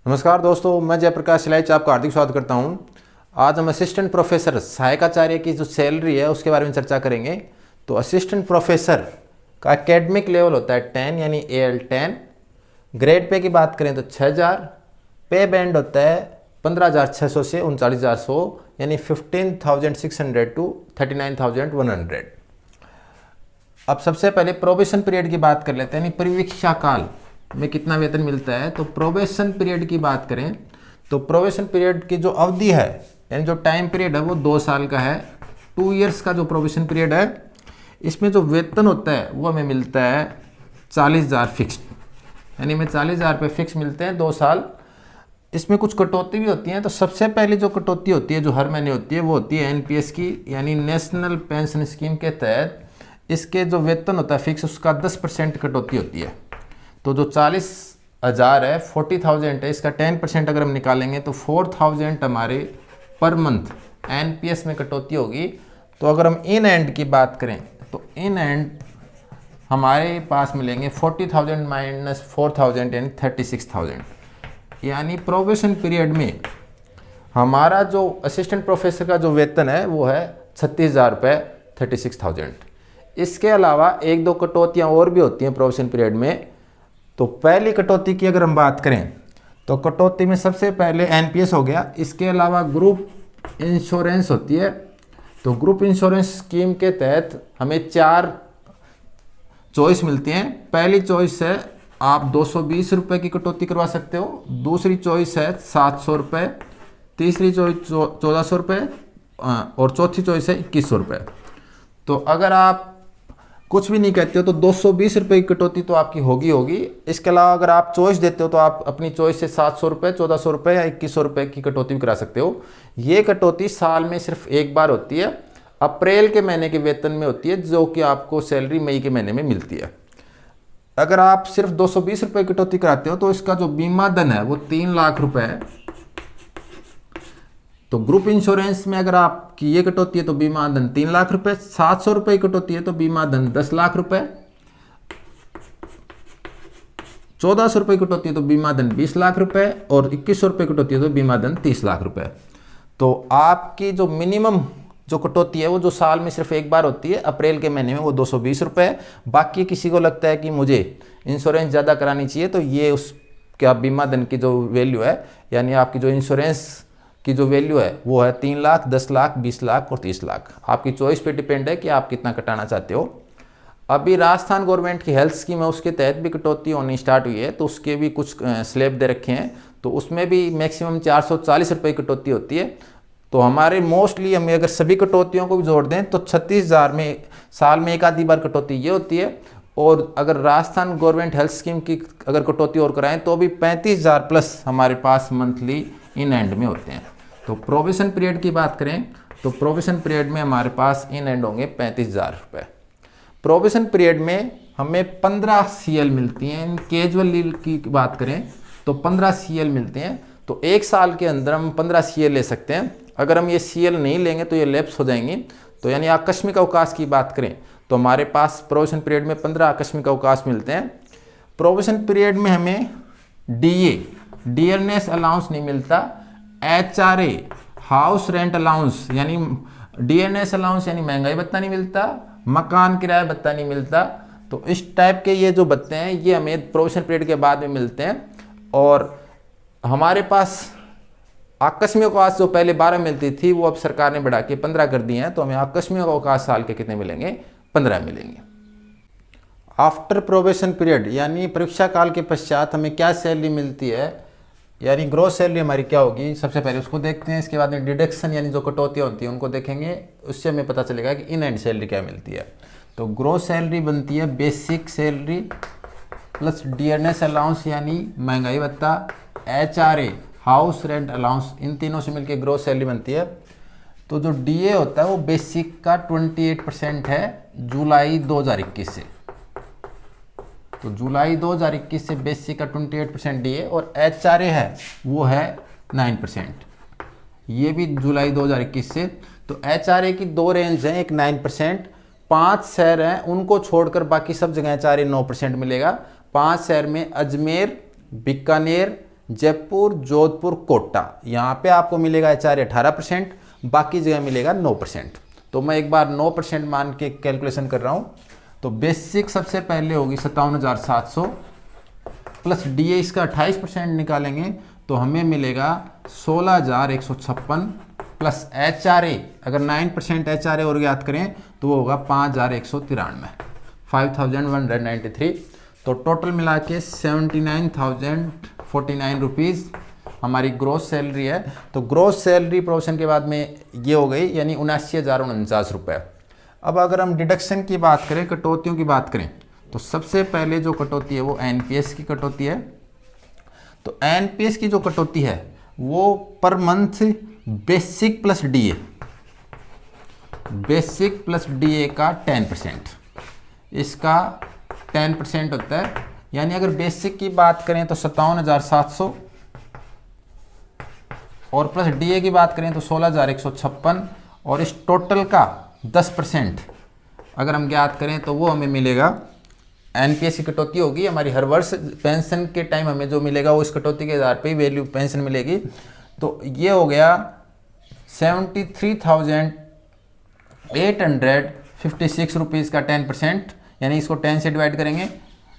नमस्कार दोस्तों, मैं जयप्रकाश सिलाइच आपका हार्दिक स्वागत करता हूं। आज हम असिस्टेंट प्रोफेसर सहायकाचार्य की जो सैलरी है उसके बारे में चर्चा करेंगे। तो असिस्टेंट प्रोफेसर का एकेडमिक लेवल होता है 10 यानी AL10। ग्रेड पे की बात करें तो 6000। पे बैंड होता है 15,600 से 39,100 यानी 15,600 टू 39,100। अब सबसे पहले प्रोबेशन पीरियड की बात कर लेते हैं, यानी परिवीक्षा काल में कितना वेतन मिलता है। तो प्रोबेशन पीरियड की बात करें तो प्रोबेशन पीरियड की जो अवधि है यानी जो टाइम पीरियड है वो 2 साल का है। 2 इयर्स का जो प्रोबेशन पीरियड है, इसमें जो वेतन होता है वो हमें मिलता है 40,000 फिक्स, यानी हमें 40,000 रुपये फिक्स मिलते हैं 2 साल। इसमें कुछ कटौती भी होती हैं। तो सबसे पहले जो कटौती होती है जो हर महीने होती है वो होती है NPS की, यानी नेशनल पेंशन स्कीम के तहत इसके जो वेतन होता है फिक्स उसका 10% कटौती होती है। तो जो 40,000 है 40,000 है, इसका 10% अगर हम निकालेंगे तो 4,000 हमारे पर मंथ NPS में कटौती होगी। तो अगर हम इन एंड की बात करें तो इन एंड हमारे पास मिलेंगे 40,000 माइनस 4,000 यानी 36,000। यानी प्रोबेशन पीरियड में हमारा जो असिस्टेंट प्रोफेसर का जो वेतन है वो है 36,000 रुपये, 36,000। इसके अलावा 1-2 कटौतियाँ और भी होती हैं प्रोबेशन पीरियड में। तो पहली कटौती की अगर हम बात करें तो कटौती में सबसे पहले NPS हो गया। इसके अलावा ग्रुप इंश्योरेंस होती है। तो ग्रुप इंश्योरेंस स्कीम के तहत हमें 4 चॉइस मिलती हैं। पहली चॉइस है आप 220 रुपये की कटौती करवा सकते हो, दूसरी चॉइस है 700 रुपये, तीसरी चॉइस 1400 रुपये और चौथी चॉइस है 2100 रुपये। तो अगर आप कुछ भी नहीं कहते हो तो 220 रुपये की कटौती तो आपकी होगी। इसके अलावा अगर आप चॉइस देते हो तो आप अपनी चॉइस से 700 रुपये, 1400 रुपये या 2100 रुपये की कटौती भी करा सकते हो। ये कटौती साल में सिर्फ एक बार होती है, अप्रैल के महीने के वेतन में होती है, जो कि आपको सैलरी मई के महीने में मिलती है। अगर आप सिर्फ 220 रुपये की कटौती कराते हो तो इसका जो बीमा धन है वो 3 लाख रुपये है। तो ग्रुप इंश्योरेंस में अगर आपकी ये कटौती है तो बीमा धन 3 लाख रुपए, 700 रुपये की कटौती है तो बीमा धन 10 लाख रुपए, 1400 रुपये की कटौती है तो बीमा धन 20 लाख रुपए और 2100 रुपये की कटौती है तो बीमा धन 30 लाख रुपए। तो आपकी जो मिनिमम जो कटौती है वो जो साल में सिर्फ एक बार होती है अप्रैल के महीने में, वो 220 रुपये है। बाकी किसी को लगता है कि मुझे इंश्योरेंस ज़्यादा करानी चाहिए तो ये उसका बीमा धन की जो वैल्यू है यानी आपकी जो इंश्योरेंस की जो वैल्यू है वो है 3 लाख, 10 लाख, 20 लाख और 30 लाख। आपकी चॉइस पे डिपेंड है कि आप कितना कटाना चाहते हो। अभी राजस्थान गवर्नमेंट की हेल्थ स्कीम है उसके तहत भी कटौती होनी स्टार्ट हुई है, तो उसके भी कुछ स्लैब दे रखे हैं। तो उसमें भी मैक्सिमम 440 रुपये की कटौती होती है। तो हमारे मोस्टली हमें अगर सभी कटौतियों को भी जोड़ दें तो 36,000 में साल में एक आधी बार कटौती ये होती है। और अगर राजस्थान गवर्नमेंट हेल्थ स्कीम की अगर कटौती और कराएं तो भी 35,000 प्लस हमारे पास मंथली इन एंड में होते हैं। तो प्रोबेशन पीरियड की बात करें तो प्रोबेशन पीरियड में हमारे पास इन एंड होंगे 35,000 रुपये। प्रोबेशन पीरियड में हमें 15 CL मिलती हैं। कैजुअल लीव की बात करें तो 15 CL मिलते हैं। तो एक साल के अंदर हम 15 CL ले सकते हैं। अगर हम ये CL नहीं लेंगे तो ये लैप्स हो जाएंगी। तो यानी आकस्मिक अवकाश की बात करें तो हमारे पास प्रोबेशन पीरियड में 15 आकस्मिक अवकाश मिलते हैं। प्रोबेशन पीरियड में हमें डियरनेस अलाउंस नहीं मिलता। HRA हाउस रेंट अलाउंस यानी DNS अलाउंस यानी महंगाई भत्ता नहीं मिलता, मकान किराया भत्ता नहीं मिलता। तो इस टाइप के ये जो भत्ते हैं ये हमें प्रोबेशन पीरियड के बाद में मिलते हैं। और हमारे पास आकस्मिक अवकाश जो पहले 12 मिलती थी वो अब सरकार ने बढ़ा के 15 कर दिए हैं। तो हमें आकस्मिक अवकाश साल के कितने मिलेंगे? 15 मिलेंगे। आफ्टर प्रोबेशन पीरियड यानी परीक्षा काल के पश्चात हमें क्या सैलरी मिलती है, यानी ग्रोस सैलरी हमारी क्या होगी, सबसे पहले उसको देखते हैं। इसके बाद में डिडक्शन यानी जो कटौतियाँ होती हैं उनको देखेंगे, उससे हमें पता चलेगा कि इन एंड सैलरी क्या मिलती है। तो ग्रोस सैलरी बनती है basic salary plus dearness allowance यानी महंगाई भत्ता, HRA हाउस रेंट अलाउंस, इन तीनों से मिलकर ग्रोस सैलरी बनती है। तो जो DA होता है वो बेसिक का 28% है जुलाई 2021 से। तो जुलाई 2021 से बेसिक का 28% DA और HRA है वो है 9%, ये भी जुलाई 2021 से। तो HRA की 2 रेंज हैं, एक 9%, 5 शहर हैं उनको छोड़कर बाकी सब जगह HRA 9% मिलेगा। 5 शहर में अजमेर, बीकानेर, जयपुर, जोधपुर, कोटा, यहाँ पे आपको मिलेगा एचआरए 18%, बाकी जगह मिलेगा 9%। तो मैं एक बार 9% मान के कैलकुलेशन कर रहा हूँ। तो बेसिक सबसे पहले होगी 57,700 प्लस डीए इसका 28% निकालेंगे तो हमें मिलेगा 16,156 प्लस एचआरए, अगर 9% एचआरए और ज्ञात करें तो वो होगा 5,193, 5,193। तो टोटल मिला के 79,049 रुपीज़ हमारी ग्रोस सैलरी है। तो ग्रोस सैलरी प्रोविजन के बाद में ये हो गई, यानी 79,049 रुपये। अब अगर हम डिडक्शन की बात करें, कटौतियों की बात करें, तो सबसे पहले जो कटौती है वो एनपीएस की कटौती है। तो एनपीएस की जो कटौती है वो per month basic plus DA, basic plus DA का 10%, इसका 10% होता है। यानी अगर बेसिक की बात करें तो 57,700 और प्लस डीए की बात करें तो 16,156 और इस टोटल का 10% अगर हम ज्ञात करें तो वो हमें मिलेगा, एनपीएस की कटौती होगी हमारी हर वर्ष पेंशन के टाइम हमें जो मिलेगा वो इस कटौती के आधार पे ही वैल्यू पेंशन मिलेगी। तो ये हो गया 73,856 रुपीज़ का 10%, यानी इसको 10 से डिवाइड करेंगे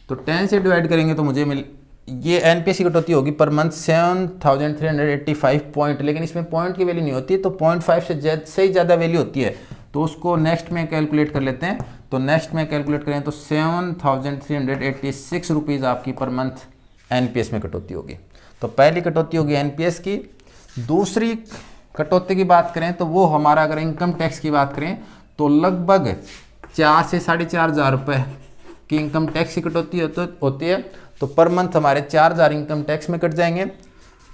तो 10 से डिवाइड करेंगे तो मुझे ये एनपीएस की कटौती होगी पर मंथ 7,385 पॉइंट, लेकिन इसमें पॉइंट की वैल्यू नहीं होती, तो 0.5 से ही ज़्यादा वैल्यू होती है। तो उसको नेक्स्ट में कैलकुलेट कर लेते हैं। तो नेक्स्ट में कैलकुलेट करें तो 7,386 रुपीज़ आपकी पर मंथ एनपीएस में कटौती होगी। तो पहली कटौती होगी एनपीएस की। दूसरी कटौती की बात करें तो वो हमारा, अगर इनकम टैक्स की बात करें तो लगभग 4 से 4,500 रुपये की इनकम टैक्स की कटौती होती है। तो पर मंथ हमारे 4,000 इनकम टैक्स में कट जाएंगे।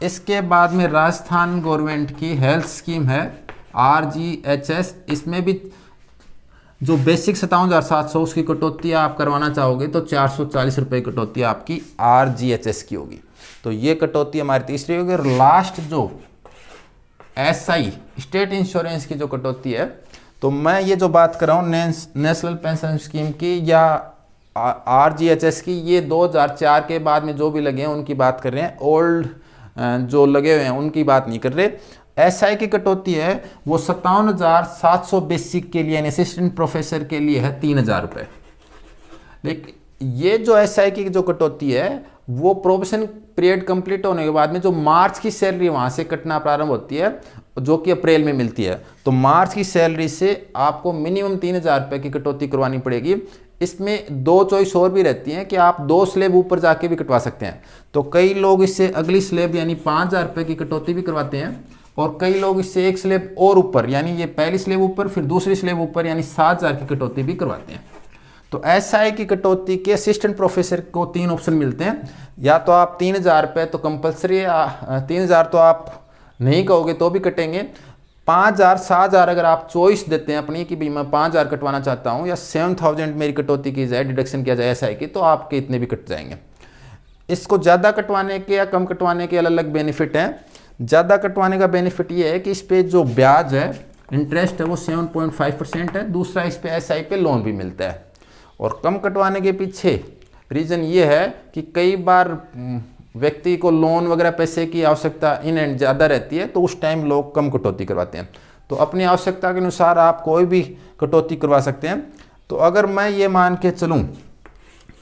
इसके बाद में राजस्थान गवर्नमेंट की हेल्थ स्कीम है RGHS, इसमें भी जो बेसिक 57,700 उसकी कटौती आप करवाना चाहोगे तो 440 रुपये की कटौती आपकी RGHS की होगी। तो ये कटौती हमारी तीसरी होगी। और लास्ट जो SI स्टेट इंश्योरेंस की जो कटौती है, तो मैं ये जो बात कर रहा हूँ नेशनल पेंशन स्कीम की या RGHS की, ये 2004 के बाद में जो भी लगे हैं उनकी बात कर रहे हैं, ओल्ड जो लगे हुए हैं उनकी बात नहीं कर रहे। SI की कटौती है वो 57,700 बेसिक के लिए, असिस्टेंट प्रोफेसर के लिए है 3,000 रुपये। लेकिन ये जो SI की जो कटौती है वो प्रोबेशन पीरियड कंप्लीट होने के बाद में जो मार्च की सैलरी वहाँ से कटना प्रारंभ होती है, जो कि अप्रैल में मिलती है। तो मार्च की सैलरी से आपको मिनिमम 3,000 रुपये की कटौती करवानी पड़ेगी। इसमें 2 चॉइस और भी रहती हैं कि आप 2 स्लेब ऊपर जाके भी कटवा सकते हैं। तो कई लोग इससे अगली स्लेब यानी 5,000 रुपये की कटौती भी करवाते हैं, और कई लोग इससे एक स्लेब और ऊपर, यानी ये पहली स्लेब ऊपर फिर दूसरी स्लेब ऊपर, यानी 7,000 की कटौती भी करवाते हैं। तो SI की कटौती के असिस्टेंट प्रोफेसर को 3 ऑप्शन मिलते हैं। या तो आप 3,000 रुपये तो कंपलसरी, 3,000 तो आप नहीं कहोगे तो भी कटेंगे। 5,000, 7,000 अगर आप चॉइस देते हैं अपनी कि भाई मैं 5,000 कटवाना चाहता हूँ या 7,000 मेरी कटौती की जाए, डिडक्शन किया जाए SI की, तो आपके इतने भी कट जाएंगे। इसको ज़्यादा कटवाने के या कम कटवाने के अलग अलग बेनिफिट हैं। ज़्यादा कटवाने का बेनिफिट ये है कि इस पे जो ब्याज है, इंटरेस्ट है, वो 7.5% है। दूसरा, इस पे SI पे लोन भी मिलता है। और कम कटवाने के पीछे रीज़न ये है कि कई बार व्यक्ति को लोन वगैरह पैसे की आवश्यकता इन एंड ज़्यादा रहती है, तो उस टाइम लोग कम कटौती करवाते हैं। तो अपनी आवश्यकता के अनुसार आप कोई भी कटौती करवा सकते हैं। तो अगर मैं ये मान के चलूँ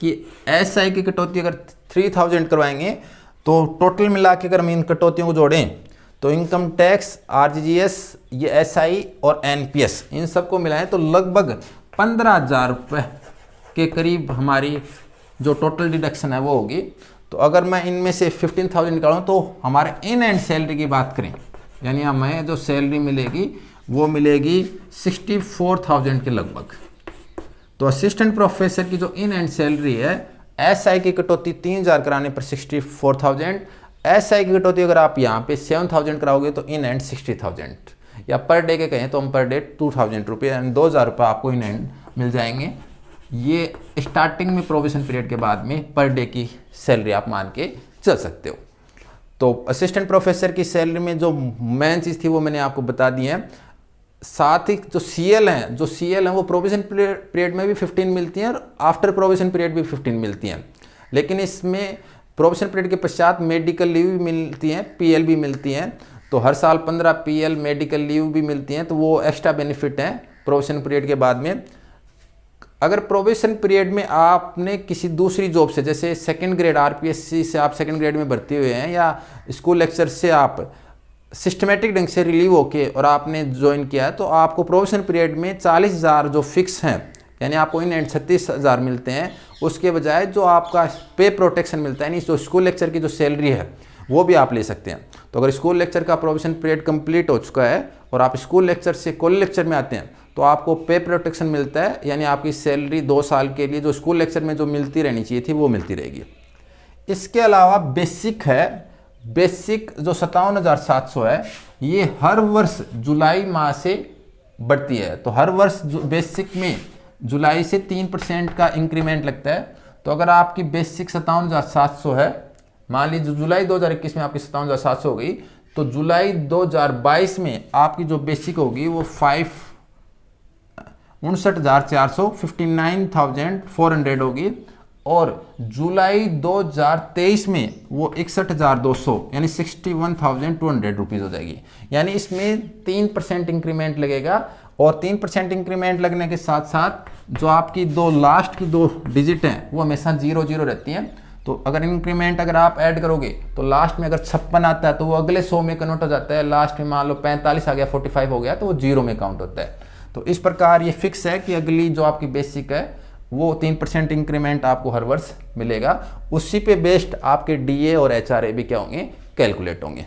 कि SI की कटौती अगर 3,000 करवाएंगे तो टोटल मिला के अगर हम इन कटौतियों को जोड़ें तो इनकम टैक्स, RGHS, ये SI और NPS, इन सबको मिलाएं तो लगभग 15,000 रुपये के करीब हमारी जो टोटल डिडक्शन है वो होगी। तो अगर मैं इनमें से 15,000 निकालूँ तो हमारे इन एंड सैलरी की बात करें, यानी हमें जो सैलरी मिलेगी वो मिलेगी 64,000 के लगभग। तो असिस्टेंट प्रोफेसर की जो इन एंड सैलरी है, SI की कटौती 3,000 कराने पर 64,000, SI की कटौती अगर आप यहाँ पे 7,000 कराओगे तो इन एंड 60,000, या पर डे के कहें तो हम पर डे 2,000 रुपये, यानी 2,000 रुपये आपको इन एंड मिल जाएंगे। ये स्टार्टिंग में प्रोबेशन पीरियड के बाद में पर डे की सैलरी आप मान के चल सकते हो। तो असिस्टेंट प्रोफेसर की सैलरी में जो मेन चीज़ थी वो मैंने आपको बता दी है। साथ ही जो CL हैं वो प्रोबेशन पीरियड में भी 15 मिलती हैं और आफ्टर प्रोबेशन पीरियड भी 15 मिलती हैं। लेकिन इसमें प्रोबेशन पीरियड के पश्चात मेडिकल लीव भी मिलती हैं, पीएल भी मिलती हैं। तो हर साल 15 पीएल मेडिकल लीव भी मिलती हैं, तो वो एक्स्ट्रा बेनिफिट हैं प्रोबेशन पीरियड के बाद में। अगर प्रोबेशन पीरियड में आपने किसी दूसरी जॉब से, जैसे सेकंड ग्रेड आरपीएससी से आप सेकंड ग्रेड में भर्ती हुए हैं, या स्कूल लेक्चर से आप सिस्टमेटिक ढंग से रिलीव होके और आपने ज्वाइन किया है, तो आपको प्रोबेशन पीरियड में 40,000 जो फिक्स हैं, यानी आपको इन एंड 36,000 मिलते हैं, उसके बजाय जो आपका पे प्रोटेक्शन मिलता है, यानी जो स्कूल लेक्चर की जो सैलरी है वो भी आप ले सकते हैं। तो अगर स्कूल लेक्चर का प्रोबेशन पीरियड कंप्लीट हो चुका है और आप स्कूल लेक्चर से कॉलेज लेक्चर में आते हैं, तो आपको पे प्रोटेक्शन मिलता है, यानी आपकी सैलरी 2 साल के लिए जो स्कूल लेक्चर में जो मिलती रहनी चाहिए थी वो मिलती रहेगी। इसके अलावा बेसिक है, बेसिक जो 57,700 है, ये हर वर्ष जुलाई माह से बढ़ती है। तो हर वर्ष बेसिक में जुलाई से 3% का इंक्रीमेंट लगता है। तो अगर आपकी बेसिक 57,700 है, मान लीजिए जुलाई 2021 में आपकी 57,700 हो गई, तो जुलाई 2022 में आपकी जो बेसिक होगी वो 59,400 59,400 होगी, और जुलाई 2023 में वो 61,200 यानी 61,200 रुपीज़ हो जाएगी। यानी इसमें 3% इंक्रीमेंट लगेगा, और 3% इंक्रीमेंट लगने के साथ साथ जो आपकी लास्ट की 2 डिजिट हैं वो हमेशा 0 रहती हैं। तो अगर इंक्रीमेंट अगर आप ऐड करोगे तो लास्ट में अगर 56 आता है तो वो अगले 100 में कन्वर्ट हो जाता है, लास्ट में मान लो 45 आ गया, 45 हो गया, तो वो 0 में काउंट होता है। तो इस प्रकार ये फिक्स है कि अगली जो आपकी बेसिक है वो 3% इंक्रीमेंट आपको हर वर्ष मिलेगा। उसी पे बेस्ड आपके डीए और एचआरए भी क्या होंगे, कैलकुलेट होंगे।